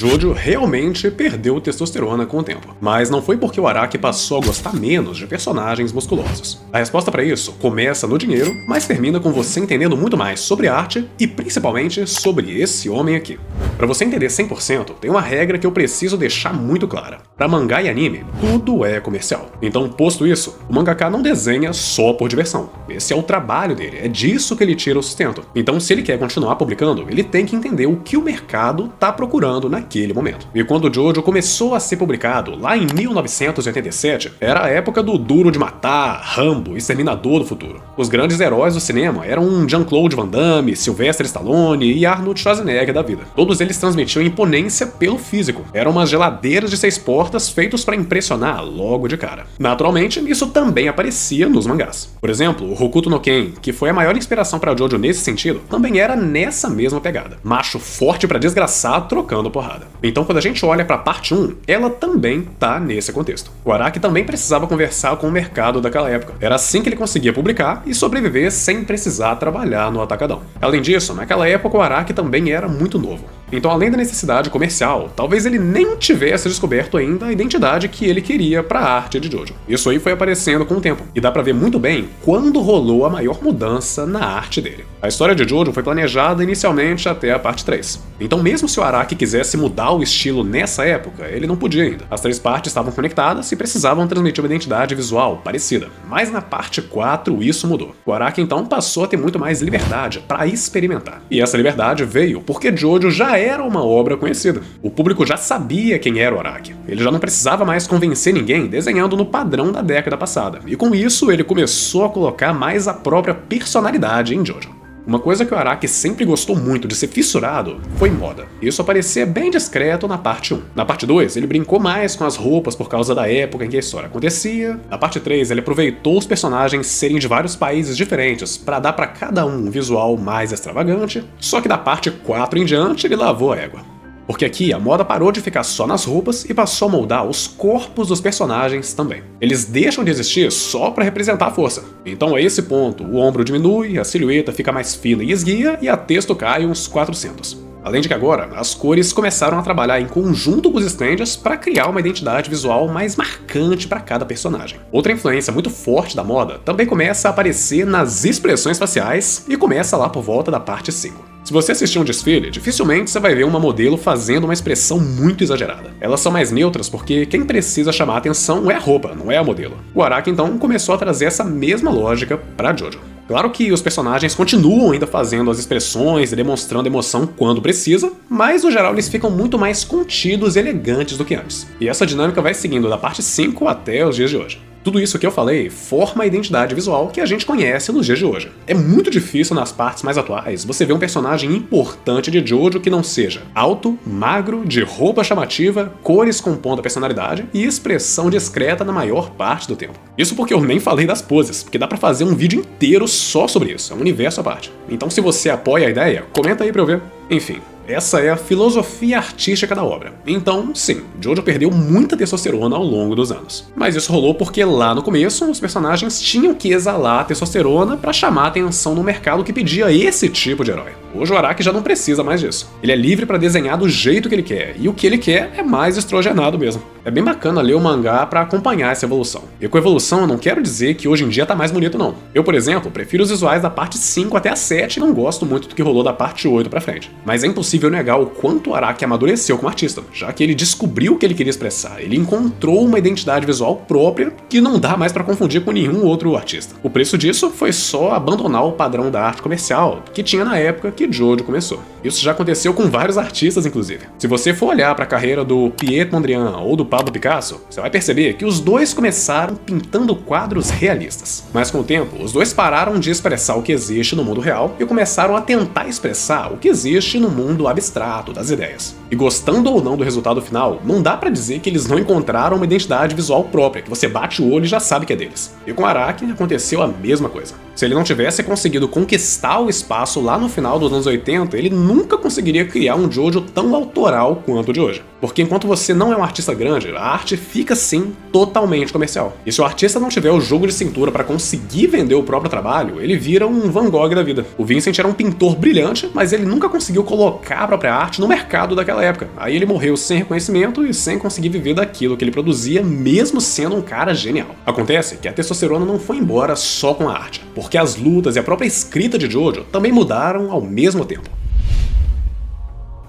Jojo realmente perdeu testosterona com o tempo, mas não foi porque o Araki passou a gostar menos de personagens musculosos. A resposta para isso começa no dinheiro, mas termina com você entendendo muito mais sobre arte e principalmente sobre esse homem aqui. Para você entender 100%, tem uma regra que eu preciso deixar muito clara. Para mangá e anime, tudo é comercial. Então, posto isso, o mangaka não desenha só por diversão. Esse é o trabalho dele, é disso que ele tira o sustento. Então, se ele quer continuar publicando, ele tem que entender o que o mercado tá procurando naquele momento. E quando Jojo começou a ser publicado, lá em 1987, era a época do Duro de Matar, Rambo, Exterminador do Futuro. Os grandes heróis do cinema eram Jean-Claude Van Damme, Sylvester Stallone e Arnold Schwarzenegger da vida. Todos eles transmitiam imponência pelo físico. Eram umas geladeiras de 6 portas feitos para impressionar logo de cara. Naturalmente, isso também aparecia nos mangás. Por exemplo, o Hokuto no Ken, que foi a maior inspiração para Jojo nesse sentido, também era nessa mesma pegada. Macho forte pra desgraçar, trocando porrada. Então, quando a gente olha pra parte 1, ela também tá nesse contexto. O Araki também precisava conversar com o mercado daquela época. Era assim que ele conseguia publicar e sobreviver sem precisar trabalhar no atacadão. Além disso, naquela época o Araki também era muito novo. Então, além da necessidade comercial, talvez ele nem tivesse descoberto ainda a identidade que ele queria pra arte de Jojo. Isso aí foi aparecendo com o tempo, e dá pra ver muito bem quando rolou a maior mudança na arte dele. A história de Jojo foi planejada inicialmente até a parte 3. Então, mesmo se o Araki quisesse mudar o estilo nessa época, ele não podia ainda. As 3 partes estavam conectadas e precisavam transmitir uma identidade visual parecida. Mas na parte 4 isso mudou. O Araki então passou a ter muito mais liberdade pra experimentar. E essa liberdade veio porque Jojo já era uma obra conhecida. O público já sabia quem era o Araki. Ele já não precisava mais convencer ninguém desenhando no padrão da década passada. E com isso, ele começou a colocar mais a própria personalidade em Jojo. Uma coisa que o Araki sempre gostou muito de ser fissurado foi moda. Isso aparecia bem discreto na parte 1. Na parte 2, ele brincou mais com as roupas por causa da época em que a história acontecia. Na parte 3, ele aproveitou os personagens serem de vários países diferentes para dar para cada um visual mais extravagante. Só que da parte 4 em diante, ele lavou a égua. Porque aqui a moda parou de ficar só nas roupas e passou a moldar os corpos dos personagens também. Eles deixam de existir só para representar a força. Então a esse ponto, o ombro diminui, a silhueta fica mais fina e esguia e a texto cai uns 400. Além de que agora, as cores começaram a trabalhar em conjunto com os stands para criar uma identidade visual mais marcante para cada personagem. Outra influência muito forte da moda também começa a aparecer nas expressões faciais e começa lá por volta da parte 5. Se você assistir um desfile, dificilmente você vai ver uma modelo fazendo uma expressão muito exagerada. Elas são mais neutras porque quem precisa chamar a atenção é a roupa, não é a modelo. O Araki então começou a trazer essa mesma lógica para Jojo. Claro que os personagens continuam ainda fazendo as expressões e demonstrando emoção quando precisa, mas no geral eles ficam muito mais contidos e elegantes do que antes. E essa dinâmica vai seguindo da parte 5 até os dias de hoje. Tudo isso que eu falei forma a identidade visual que a gente conhece nos dias de hoje. É muito difícil nas partes mais atuais você ver um personagem importante de Jojo que não seja alto, magro, de roupa chamativa, cores compondo a personalidade e expressão discreta na maior parte do tempo. Isso porque eu nem falei das poses, porque dá pra fazer um vídeo inteiro só sobre isso, é um universo à parte. Então se você apoia a ideia, comenta aí pra eu ver. Enfim. Essa é a filosofia artística da obra. Então, sim, Jojo perdeu muita testosterona ao longo dos anos. Mas isso rolou porque lá no começo, os personagens tinham que exalar a testosterona para chamar a atenção no mercado que pedia esse tipo de herói. Hoje o Araki já não precisa mais disso. Ele é livre para desenhar do jeito que ele quer, e o que ele quer é mais estrogenado mesmo. É bem bacana ler o mangá para acompanhar essa evolução. E com evolução eu não quero dizer que hoje em dia tá mais bonito não. Eu, por exemplo, prefiro os visuais da parte 5 até a 7 e não gosto muito do que rolou da parte 8 pra frente. Mas é impossível negar o quanto o Araki amadureceu como artista, já que ele descobriu o que ele queria expressar, ele encontrou uma identidade visual própria que não dá mais pra confundir com nenhum outro artista. O preço disso foi só abandonar o padrão da arte comercial que tinha na época que Jojo começou. Isso já aconteceu com vários artistas, inclusive. Se você for olhar pra carreira do Piet Mondrian ou do Pablo Picasso, você vai perceber que os dois começaram pintando quadros realistas. Mas com o tempo, os dois pararam de expressar o que existe no mundo real e começaram a tentar expressar o que existe no mundo abstrato das ideias. E gostando ou não do resultado final, não dá pra dizer que eles não encontraram uma identidade visual própria, que você bate o olho e já sabe que é deles. E com Araki aconteceu a mesma coisa. Se ele não tivesse conseguido conquistar o espaço lá no final dos dos anos 80, ele nunca conseguiria criar um Jojo tão autoral quanto o de hoje. Porque enquanto você não é um artista grande, a arte fica sim totalmente comercial. E se o artista não tiver o jogo de cintura para conseguir vender o próprio trabalho, ele vira um Van Gogh da vida. O Vincent era um pintor brilhante, mas ele nunca conseguiu colocar a própria arte no mercado daquela época. Aí ele morreu sem reconhecimento e sem conseguir viver daquilo que ele produzia, mesmo sendo um cara genial. Acontece que a testosterona não foi embora só com a arte, porque as lutas e a própria escrita de Jojo também mudaram ao mesmo tempo.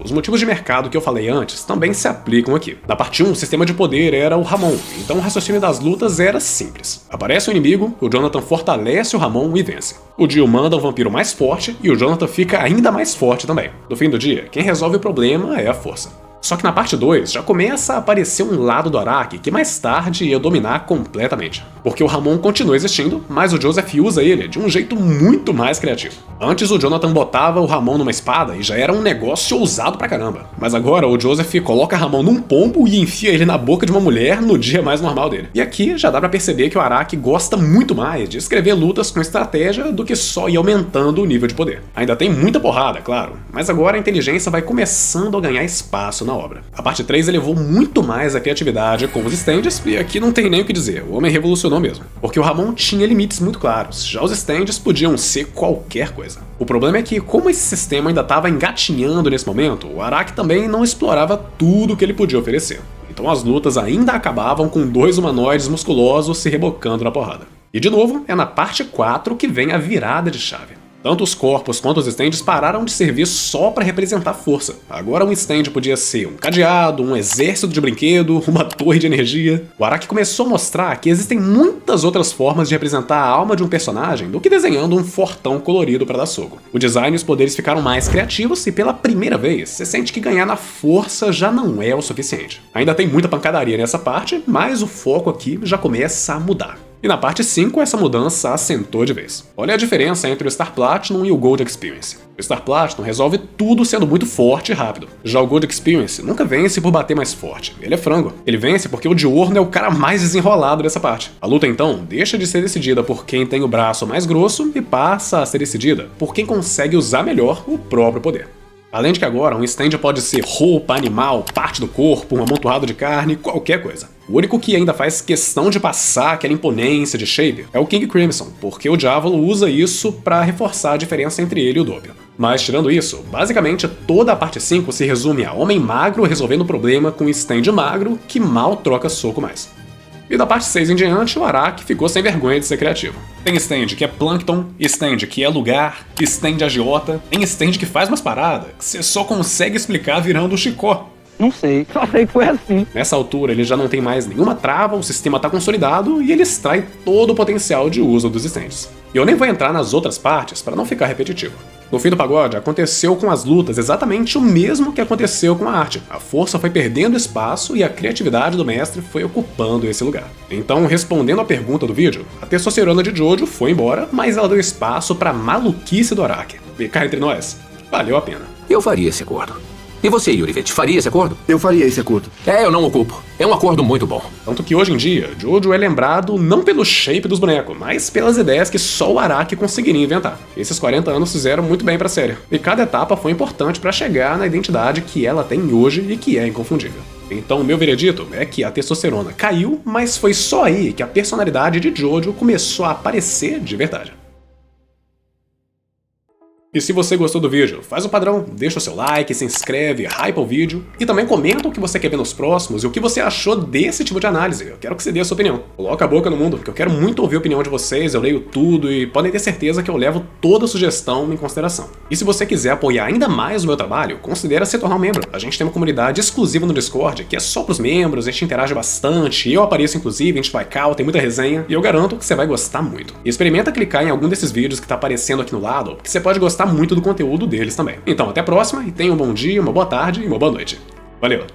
Os motivos de mercado que eu falei antes também se aplicam aqui. Na parte 1, o sistema de poder era o Ramon, então o raciocínio das lutas era simples. Aparece o inimigo, o Jonathan fortalece o Ramon e vence. O Dio manda o vampiro mais forte e o Jonathan fica ainda mais forte também. No fim do dia, quem resolve o problema é a força. Só que na parte 2 já começa a aparecer um lado do Araki que mais tarde ia dominar completamente. Porque o Ramon continua existindo, mas o Joseph usa ele de um jeito muito mais criativo. Antes o Jonathan botava o Ramon numa espada e já era um negócio ousado pra caramba. Mas agora o Joseph coloca Ramon num pombo e enfia ele na boca de uma mulher no dia mais normal dele. E aqui já dá pra perceber que o Araki gosta muito mais de escrever lutas com estratégia do que só ir aumentando o nível de poder. Ainda tem muita porrada, claro, mas agora a inteligência vai começando a ganhar espaço na obra. A parte 3 elevou muito mais a criatividade com os stands, e aqui não tem nem o que dizer, o homem revolucionou mesmo. Porque o Ramon tinha limites muito claros, já os stands podiam ser qualquer coisa. O problema é que, como esse sistema ainda estava engatinhando nesse momento, o Araki também não explorava tudo que ele podia oferecer. Então as lutas ainda acabavam com dois humanoides musculosos se rebocando na porrada. E de novo, é na parte 4 que vem a virada de chave. Tanto os corpos quanto os stands pararam de servir só para representar força. Agora um stand podia ser um cadeado, um exército de brinquedo, uma torre de energia. O Araki começou a mostrar que existem muitas outras formas de representar a alma de um personagem do que desenhando um fortão colorido para dar soco. O design e os poderes ficaram mais criativos e pela primeira vez você sente que ganhar na força já não é o suficiente. Ainda tem muita pancadaria nessa parte, mas o foco aqui já começa a mudar. E na parte 5, essa mudança assentou de vez. Olha a diferença entre o Star Platinum e o Gold Experience. O Star Platinum resolve tudo sendo muito forte e rápido. Já o Gold Experience nunca vence por bater mais forte. Ele é frango. Ele vence porque o Diurno é o cara mais desenrolado dessa parte. A luta então deixa de ser decidida por quem tem o braço mais grosso e passa a ser decidida por quem consegue usar melhor o próprio poder. Além de que agora um stand pode ser roupa, animal, parte do corpo, um amontoado de carne, qualquer coisa. O único que ainda faz questão de passar aquela imponência de shape é o King Crimson, porque o Diavolo usa isso para reforçar a diferença entre ele e o Doppio. Mas tirando isso, basicamente toda a parte 5 se resume a homem magro resolvendo o problema com um stand magro que mal troca soco mais. E da parte 6 em diante, o Araki ficou sem vergonha de ser criativo. Tem stand que é Plankton, stand que é lugar, stand agiota, tem stand que faz umas paradas que você só consegue explicar virando o Chicó. Não sei, só sei que foi assim. Nessa altura ele já não tem mais nenhuma trava, o sistema está consolidado e ele extrai todo o potencial de uso dos stands. E eu nem vou entrar nas outras partes para não ficar repetitivo. No fim do pagode, aconteceu com as lutas exatamente o mesmo que aconteceu com a arte. A força foi perdendo espaço e a criatividade do mestre foi ocupando esse lugar. Então, respondendo à pergunta do vídeo, a testosterona de Jojo foi embora, mas ela deu espaço para a maluquice do Araki. E cá entre nós, valeu a pena. Eu faria esse acordo. E você, Yurevich, faria esse acordo? Eu faria esse acordo. Eu não ocupo. É um acordo muito bom. Tanto que hoje em dia, Jojo é lembrado não pelo shape dos bonecos, mas pelas ideias que só o Araki conseguiria inventar. Esses 40 anos fizeram muito bem pra série. E cada etapa foi importante pra chegar na identidade que ela tem hoje e que é inconfundível. Então, meu veredito é que a testosterona caiu, mas foi só aí que a personalidade de Jojo começou a aparecer de verdade. E se você gostou do vídeo, faz o padrão, deixa o seu like, se inscreve, hypa o vídeo e também comenta o que você quer ver nos próximos e o que você achou desse tipo de análise. Eu quero que você dê a sua opinião. Coloca a boca no mundo, porque eu quero muito ouvir a opinião de vocês, eu leio tudo e podem ter certeza que eu levo toda sugestão em consideração. E se você quiser apoiar ainda mais o meu trabalho, considere se tornar um membro. A gente tem uma comunidade exclusiva no Discord, que é só pros membros, a gente interage bastante, eu apareço inclusive, a gente vai cal, tem muita resenha, e eu garanto que você vai gostar muito. E experimenta clicar em algum desses vídeos que tá aparecendo aqui no lado, porque você pode gostar muito do conteúdo deles também. Então até a próxima e tenha um bom dia, uma boa tarde e uma boa noite. Valeu!